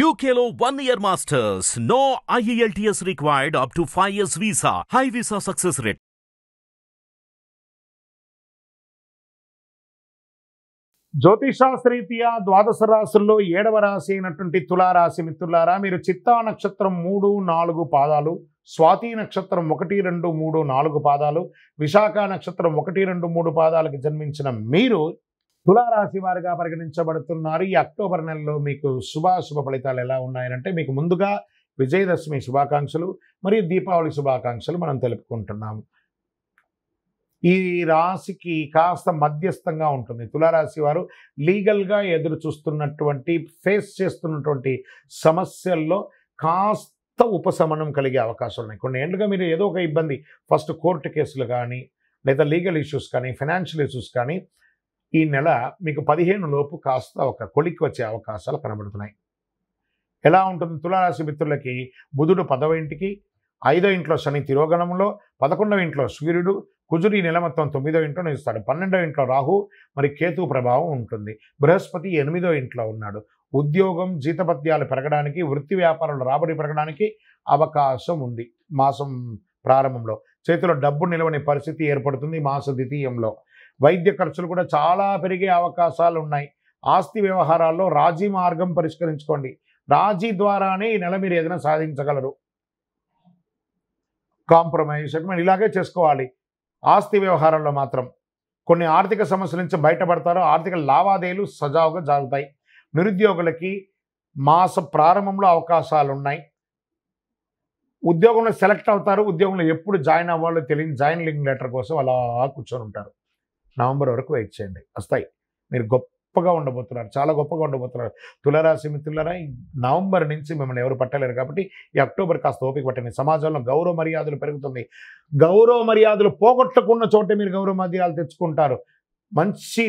UKLO 1 year masters. No IELTS required up to 5 years visa. High visa success rate. జ్యోతిషాస్త్రీత్యా ద్వాదశ రాశుల్లో 7వ రాశి అయినటువంటి తులారాశి మిత్రులారా, మీరు చిత్తా నక్షత్రం 3, 4 పాదాలు, స్వాతి నక్షత్రం 1, 2, 3, 4 పాదాలు, విశాఖ నక్షత్రం 1, 2, 3 పాదాలకు జన్మించిన మీరు తులారాశి వారిగా పరిగణించబడుతున్నారు. ఈ అక్టోబర్ నెలలో మీకు శుభాశుభ ఫలితాలు ఎలా ఉన్నాయంటే, మీకు ముందుగా విజయదశమి శుభాకాంక్షలు మరియు దీపావళి శుభాకాంక్షలు మనం తెలుపుకుంటున్నాము. ఈ రాశికి కాస్త మధ్యస్థంగా ఉంటుంది. తులారాశి వారు లీగల్గా ఎదురు చూస్తున్నటువంటి ఫేస్ చేస్తున్నటువంటి సమస్యల్లో కాస్త ఉపశమనం కలిగే అవకాశాలు ఉన్నాయి. కొన్ని ఏళ్ళుగా మీరు ఏదో ఒక ఇబ్బంది, ఫస్ట్ కోర్టు కేసులు కానీ, లేదా లీగల్ ఇష్యూస్ కానీ, ఫైనాన్షియల్ ఇష్యూస్ కానీ, ఈ నెల మీకు 15 లోపు కాస్త ఒక కొలిక్కి వచ్చే అవకాశాలు కనబడుతున్నాయి. ఎలా ఉంటుంది తులారాశి మిత్రులకి? బుధుడు 10వ ఇంటికి, 5వ ఇంట్లో శని తిరోగణంలో, 11వ ఇంట్లో సూర్యుడు, కుజుడు ఈ నెల మొత్తం 9వ ఇంట్లో నిలుస్తాడు. 12వ ఇంట్లో రాహు మరి కేతు ప్రభావం ఉంటుంది. బృహస్పతి 8వ ఇంట్లో ఉన్నాడు. ఉద్యోగం జీతభత్యాలు పెరగడానికి, వృత్తి వ్యాపారాలు రాబడి పెరగడానికి అవకాశం ఉంది. మాసం ప్రారంభంలో చేతిలో డబ్బు నిలవని పరిస్థితి ఏర్పడుతుంది. మాస ద్వితీయంలో వైద్య ఖర్చులు కూడా చాలా పెరిగే అవకాశాలు ఉన్నాయి. ఆస్తి వ్యవహారాల్లో రాజీ మార్గం పరిష్కరించుకోండి. రాజీ ద్వారానే ఈ నెల మీరు ఏదైనా సాధించగలరు. కాంప్రమైజ్ ఇలాగే చేసుకోవాలి. ఆస్తి వ్యవహారాల్లో మాత్రం కొన్ని ఆర్థిక సమస్యల నుంచి బయటపడతారు. ఆర్థిక లావాదేవీలు సజావుగా జరుగుతాయి. నిరుద్యోగులకి మాస ప్రారంభంలో అవకాశాలు ఉన్నాయి. ఉద్యోగంలో సెలెక్ట్ అవుతారు. ఉద్యోగంలో ఎప్పుడు జాయిన్ అవ్వాలో తెలియని జాయినింగ్ లెటర్ కోసం అలా కూర్చొని ఉంటారు. నవంబర్ వరకు వెయిట్ చేయండి, వస్తాయి. మీరు గొప్పగా ఉండబోతున్నారు, చాలా గొప్పగా ఉండబోతున్నారు. తులారాశి మిత్రులారా, ఈ నవంబర్ నుంచి మిమ్మల్ని ఎవరు పట్టలేరు కాబట్టి ఈ అక్టోబర్ కాస్త ఓపిక పట్టండి. సమాజంలో గౌరవ మర్యాదలు పెరుగుతుంది. గౌరవ మర్యాదలు పోగొట్టుకున్న చోటే మీరు గౌరవ మర్యాదలు తెచ్చుకుంటారు. మంచి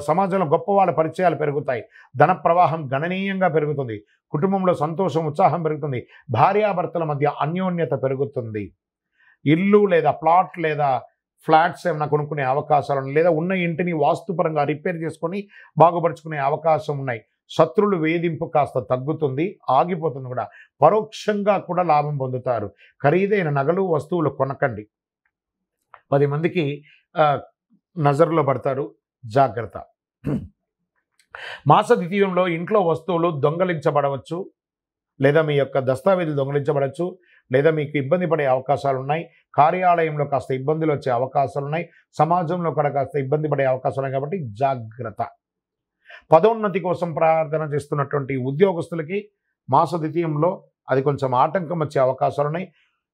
సమాజంలో గొప్ప వాళ్ళ పరిచయాలు పెరుగుతాయి. ధన ప్రవాహం గణనీయంగా పెరుగుతుంది. కుటుంబంలో సంతోషం, ఉత్సాహం పెరుగుతుంది. భార్యాభర్తల మధ్య అన్యోన్యత పెరుగుతుంది. ఇల్లు లేదా ప్లాట్ లేదా ఫ్లాట్స్ ఏమైనా కొనుక్కునే అవకాశాలు ఉన్నాయి. లేదా ఉన్న ఇంటిని వాస్తుపరంగా రిపేర్ చేసుకొని బాగుపరుచుకునే అవకాశం ఉన్నాయి. శత్రువులు వేధింపు కాస్త తగ్గుతుంది, ఆగిపోతుంది కూడా. పరోక్షంగా కూడా లాభం పొందుతారు. ఖరీదైన నగలు వస్తువులు కొనకండి. 10 మందికి నజరులో పడతారు, జాగ్రత్త. మాస ద్వితీయంలో ఇంట్లో వస్తువులు దొంగలించబడవచ్చు, లేదా మీ యొక్క దస్తావేజులు దొంగలించబడవచ్చు, లేదా మీకు ఇబ్బంది పడే అవకాశాలు ఉన్నాయి. కార్యాలయంలో కాస్త ఇబ్బందులు వచ్చే అవకాశాలు ఉన్నాయి. సమాజంలో కూడా కాస్త ఇబ్బంది పడే అవకాశాలు ఉన్నాయి కాబట్టి జాగ్రత్త. పదోన్నతి కోసం ప్రార్థన చేస్తున్నటువంటి ఉద్యోగస్తులకి మాస ద్వితీయంలో అది కొంచెం ఆటంకం వచ్చే అవకాశాలు ఉన్నాయి.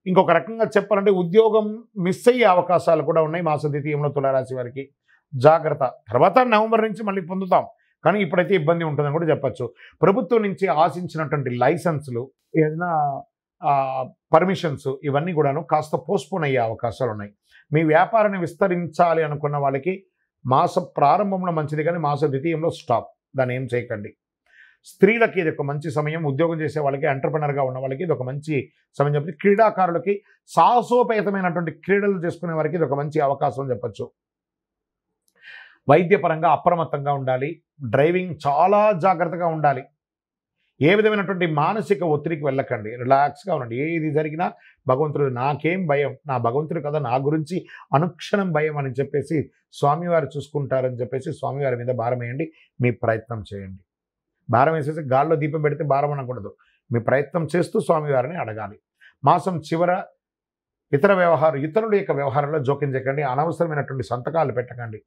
ఇంకొక రకంగా చెప్పాలంటే ఉద్యోగం మిస్ అయ్యే అవకాశాలు కూడా ఉన్నాయి మాస ద్వితీయంలో తులారాశి వారికి. జాగ్రత్త. తర్వాత నవంబర్ నుంచి మళ్ళీ పొందుతాం, కానీ ఇప్పుడైతే ఇబ్బంది ఉంటుందని కూడా చెప్పచ్చు. ప్రభుత్వం నుంచి ఆశించినటువంటి లైసెన్సులు, ఏదైనా పర్మిషన్స్, ఇవన్నీ కూడాను కాస్త పోస్ట్పోన్ అయ్యే అవకాశాలు ఉన్నాయి. మీ వ్యాపారాన్ని విస్తరించాలి అనుకున్న వాళ్ళకి మాస ప్రారంభంలో మంచిది, కానీ మాస ద్వితీయంలో స్టాప్. దాన్ని ఏం చేయకండి. స్త్రీలకి ఇది ఒక మంచి సమయం. ఉద్యోగం చేసే వాళ్ళకి, ఎంటర్ప్రెనర్గా ఉన్న వాళ్ళకి ఇది ఒక మంచి సమయం చెప్పి, క్రీడాకారులకి, సాహసోపేతమైనటువంటి క్రీడలు చేసుకునే వారికి ఇది ఒక మంచి అవకాశం చెప్పచ్చు. వైద్యపరంగా అప్రమత్తంగా ఉండాలి. డ్రైవింగ్ చాలా జాగ్రత్తగా ఉండాలి. ఏ విధమైనటువంటి మానసిక ఒత్తిడికి వెళ్ళకండి. రిలాక్స్గా ఉండండి. ఏది జరిగినా భగవంతుడు, నాకేం భయం, నా భగవంతుడు కదా నా గురించి అనుక్షణం భయం అని చెప్పేసి స్వామివారు చూసుకుంటారని చెప్పేసి స్వామివారి మీద భారం వేయండి. మీ ప్రయత్నం చేయండి. భారం వేసేసి గాల్లో దీపం పెడితే భారం అనకూడదు. మీ ప్రయత్నం చేస్తూ స్వామివారిని అడగాలి. మాసం చివర ఇతరుల యొక్క వ్యవహారంలో జోక్యం చేయకండి. అనవసరమైనటువంటి సంతకాలు పెట్టకండి.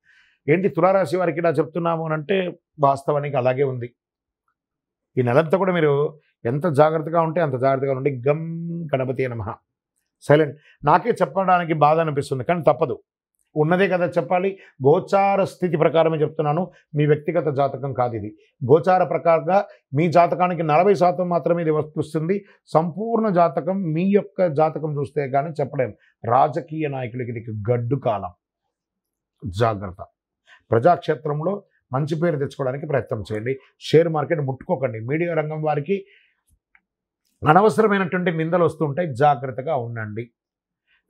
ఏంటి తులారాశి వారికి ఇలా చెప్తున్నాము అని అంటే, వాస్తవానికి అలాగే ఉంది. ఈ నెలంతా కూడా మీరు ఎంత జాగ్రత్తగా ఉంటే అంత జాగ్రత్తగా ఉండి. గం గణపతి నమః. సైలెంట్. నాకే చెప్పడానికి బాధ అనిపిస్తుంది, కానీ తప్పదు. ఉన్నదే కదా చెప్పాలి. గోచార స్థితి ప్రకారమే చెప్తున్నాను. మీ వ్యక్తిగత జాతకం కాదు ఇది. గోచార ప్రకారంగా మీ జాతకానికి 40% మాత్రమే ఇది వస్తుంది. సంపూర్ణ జాతకం, మీ యొక్క జాతకం చూస్తే కానీ చెప్పలేం. రాజకీయ నాయకులకి ఇది గడ్డు కాలం. జాగ్రత్త. ప్రజాక్షేత్రంలో మంచి పేరు తెచ్చుకోవడానికి ప్రయత్నం చేయండి. Share market ముట్టుకోకండి. మీడియా రంగం వారికి అనవసరమైనటువంటి నిందలు వస్తుంటాయి, జాగ్రత్తగా ఉండండి.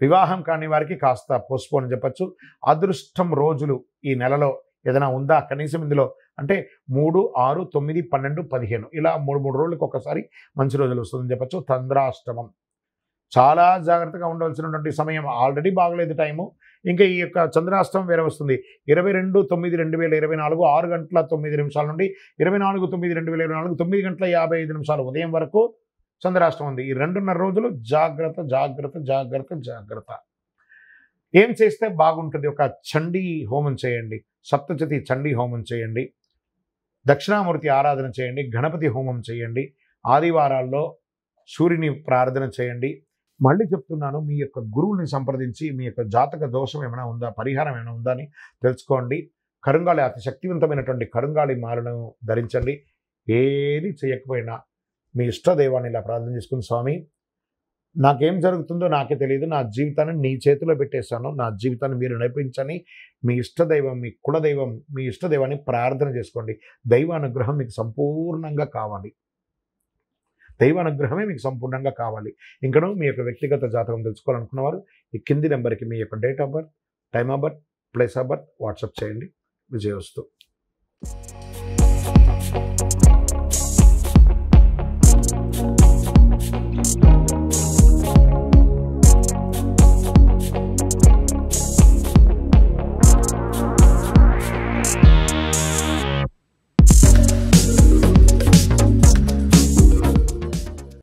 వివాహం కాని వారికి కాస్త పోస్ట్పోన్ చెప్పచ్చు. అదృష్టం రోజులు ఈ నెలలో ఏదైనా ఉందా కనీసం ఇందులో అంటే 3, 6, 9, 12, 15 ఇలా 3 రోజులకు ఒకసారి మంచి రోజులు వస్తుందని చెప్పచ్చు. చంద్రాష్టమం చాలా జాగ్రత్తగా ఉండవలసినటువంటి సమయం. ఆల్రెడీ బాగలేదు టైము, ఇంకా ఈ యొక్క చంద్రాష్టమం వేరే వస్తుంది. 22/9/2024 6 గంటల 9 నిమిషాల నుండి 24/9/2024 9 గంటల 55 నిమిషాలు ఉదయం వరకు చంద్రాష్టమం ఉంది. ఈ 2.5 రోజులు జాగ్రత్త జాగ్రత్త జాగ్రత్త జాగ్రత్త. ఏం చేస్తే బాగుంటుంది? ఒక చండీ హోమం చేయండి, సప్తశతి చండీ హోమం చేయండి, దక్షిణామూర్తి ఆరాధన చేయండి, గణపతి హోమం చేయండి, ఆదివారాల్లో సూర్యుని ప్రార్థన చేయండి. మళ్ళీ చెప్తున్నాను, మీ యొక్క గురువుని సంప్రదించి మీ యొక్క జాతక దోషం ఏమైనా ఉందా, పరిహారం ఏమైనా ఉందా అని తెలుసుకోండి. కరుంగాళి అతి శక్తివంతమైనటువంటి కరుంగాళి మాలను ధరించండి. ఏది చేయకపోయినా మీ ఇష్టదైవాన్ని ఇలా ప్రార్థన చేసుకుని, స్వామి నాకేం జరుగుతుందో నాకే తెలియదు, నా జీవితాన్ని నీ చేతిలో పెట్టేశాను, నా జీవితాన్ని మీరు నడిపించని మీ ఇష్టదైవం, మీ కులదైవం, మీ ఇష్టదైవాన్ని ప్రార్థన చేసుకోండి. దైవానుగ్రహం మీకు సంపూర్ణంగా కావాలి, దైవానుగ్రహమే మీకు సంపూర్ణంగా కావాలి. ఇంకనూ మీ యొక్క వ్యక్తిగత జాతకం తెలుసుకోవాలనుకున్నవారు ఈ కింది నెంబర్కి మీ యొక్క date of birth, time of birth, place of birth WhatsApp చేయండి. విజయోస్తు.